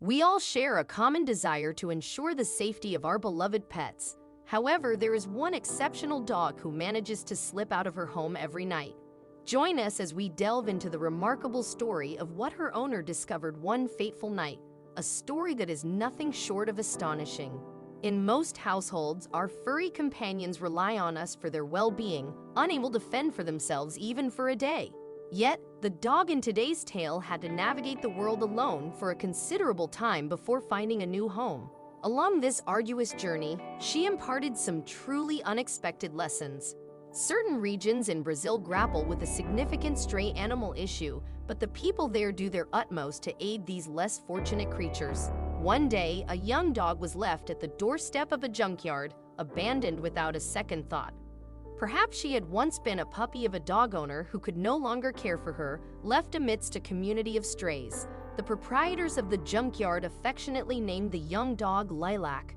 We all share a common desire to ensure the safety of our beloved pets. However, there is one exceptional dog who manages to slip out of her home every night. Join us as we delve into the remarkable story of what her owner discovered one fateful night, a story that is nothing short of astonishing. In most households, our furry companions rely on us for their well-being, unable to fend for themselves even for a day. Yet, the dog in today's tale had to navigate the world alone for a considerable time before finding a new home. Along this arduous journey, she imparted some truly unexpected lessons. Certain regions in Brazil grapple with a significant stray animal issue, but the people there do their utmost to aid these less fortunate creatures. One day, a young dog was left at the doorstep of a junkyard, abandoned without a second thought. Perhaps she had once been a puppy of a dog owner who could no longer care for her, left amidst a community of strays. The proprietors of the junkyard affectionately named the young dog Lilac.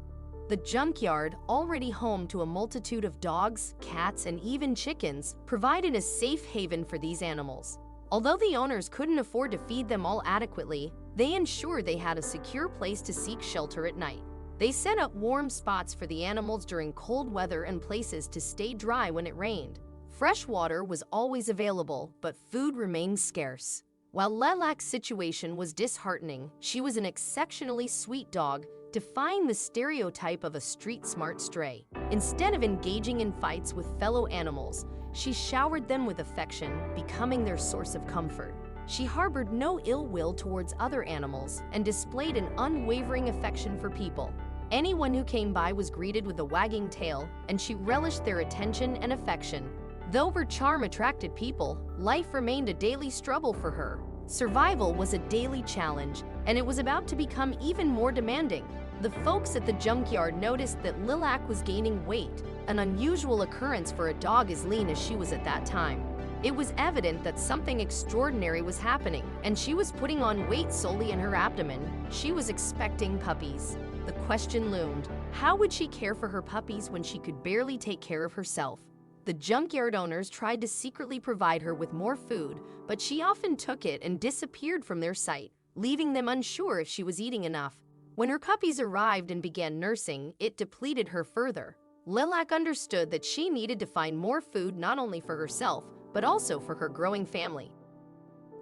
The junkyard, already home to a multitude of dogs, cats, and even chickens, provided a safe haven for these animals. Although the owners couldn't afford to feed them all adequately, they ensured they had a secure place to seek shelter at night. They set up warm spots for the animals during cold weather and places to stay dry when it rained. Fresh water was always available, but food remained scarce. While Lilac's situation was disheartening, she was an exceptionally sweet dog, defying the stereotype of a street-smart stray. Instead of engaging in fights with fellow animals, she showered them with affection, becoming their source of comfort. She harbored no ill will towards other animals and displayed an unwavering affection for people. Anyone who came by was greeted with a wagging tail, and she relished their attention and affection. Though her charm attracted people, life remained a daily struggle for her. Survival was a daily challenge, and it was about to become even more demanding. The folks at the junkyard noticed that Lilac was gaining weight, an unusual occurrence for a dog as lean as she was at that time. It was evident that something extraordinary was happening, and she was putting on weight solely in her abdomen. She was expecting puppies. The question loomed, how would she care for her puppies when she could barely take care of herself? The junkyard owners tried to secretly provide her with more food, but she often took it and disappeared from their sight, leaving them unsure if she was eating enough. When her puppies arrived and began nursing, it depleted her further. Lilac understood that she needed to find more food not only for herself, but also for her growing family.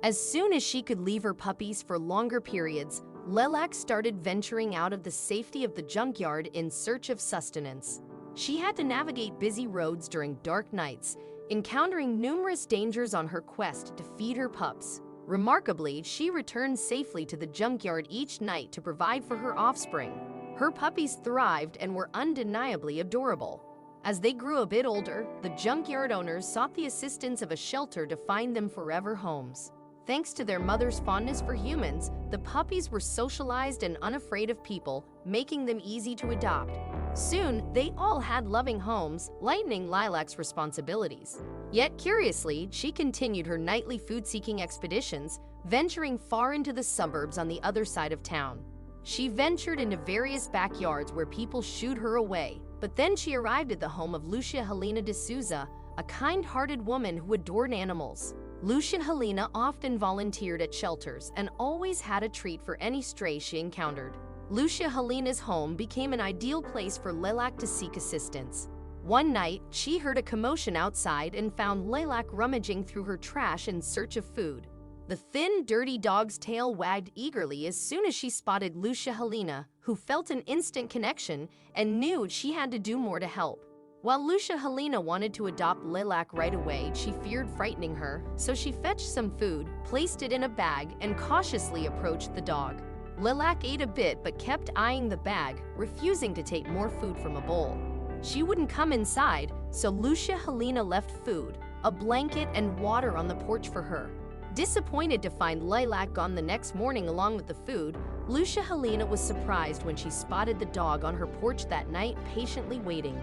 As soon as she could leave her puppies for longer periods, Lilac started venturing out of the safety of the junkyard in search of sustenance. She had to navigate busy roads during dark nights, encountering numerous dangers on her quest to feed her pups. Remarkably, she returned safely to the junkyard each night to provide for her offspring. Her puppies thrived and were undeniably adorable. As they grew a bit older, the junkyard owners sought the assistance of a shelter to find them forever homes. Thanks to their mother's fondness for humans, the puppies were socialized and unafraid of people, making them easy to adopt. Soon, they all had loving homes, lightening Lilac's responsibilities. Yet curiously, she continued her nightly food-seeking expeditions, venturing far into the suburbs on the other side of town. She ventured into various backyards where people shooed her away, but then she arrived at the home of Lucia Helena de Souza, a kind-hearted woman who adored animals. Lucia Helena often volunteered at shelters and always had a treat for any stray she encountered. Lucia Helena's home became an ideal place for Lilac to seek assistance. One night, she heard a commotion outside and found Lilac rummaging through her trash in search of food. The thin, dirty dog's tail wagged eagerly as soon as she spotted Lucia Helena, who felt an instant connection and knew she had to do more to help. While Lucia Helena wanted to adopt Lilac right away, she feared frightening her, so she fetched some food, placed it in a bag, and cautiously approached the dog. Lilac ate a bit but kept eyeing the bag, refusing to take more food from a bowl. She wouldn't come inside, so Lucia Helena left food, a blanket, and water on the porch for her. Disappointed to find Lilac gone the next morning along with the food, Lucia Helena was surprised when she spotted the dog on her porch that night, patiently waiting.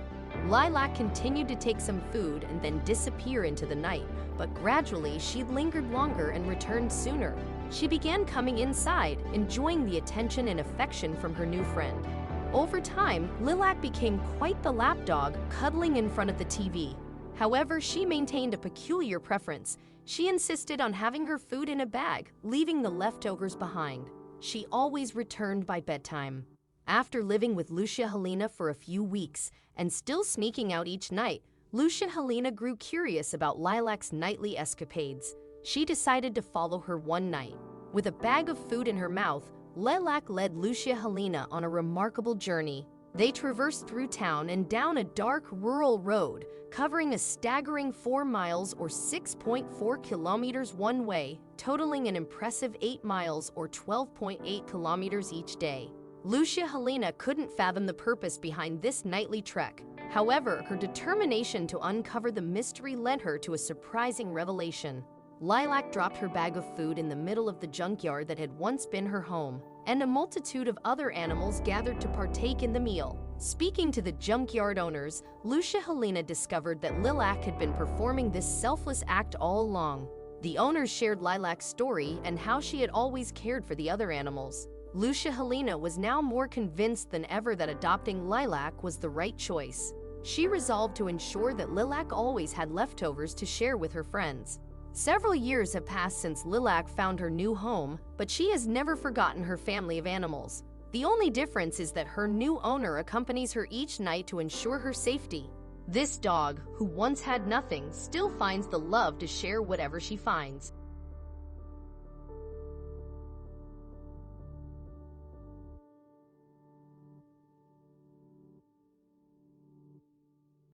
Lilac continued to take some food and then disappear into the night, but gradually she lingered longer and returned sooner. She began coming inside, enjoying the attention and affection from her new friend. Over time, Lilac became quite the lapdog, cuddling in front of the TV. However, she maintained a peculiar preference. She insisted on having her food in a bag, leaving the leftovers behind. She always returned by bedtime. After living with Lucia Helena for a few weeks and still sneaking out each night, Lucia Helena grew curious about Lilac's nightly escapades. She decided to follow her one night. With a bag of food in her mouth, Lilac led Lucia Helena on a remarkable journey. They traversed through town and down a dark rural road, covering a staggering 4 miles or 6.4 kilometers one way, totaling an impressive 8 miles or 12.8 kilometers each day. Lucia Helena couldn't fathom the purpose behind this nightly trek. However, her determination to uncover the mystery led her to a surprising revelation. Lilac dropped her bag of food in the middle of the junkyard that had once been her home, and a multitude of other animals gathered to partake in the meal. Speaking to the junkyard owners, Lucia Helena discovered that Lilac had been performing this selfless act all along. The owners shared Lilac's story and how she had always cared for the other animals. Lucia Helena was now more convinced than ever that adopting Lilac was the right choice. She resolved to ensure that Lilac always had leftovers to share with her friends. Several years have passed since Lilac found her new home, but she has never forgotten her family of animals. The only difference is that her new owner accompanies her each night to ensure her safety. This dog, who once had nothing, still finds the love to share whatever she finds.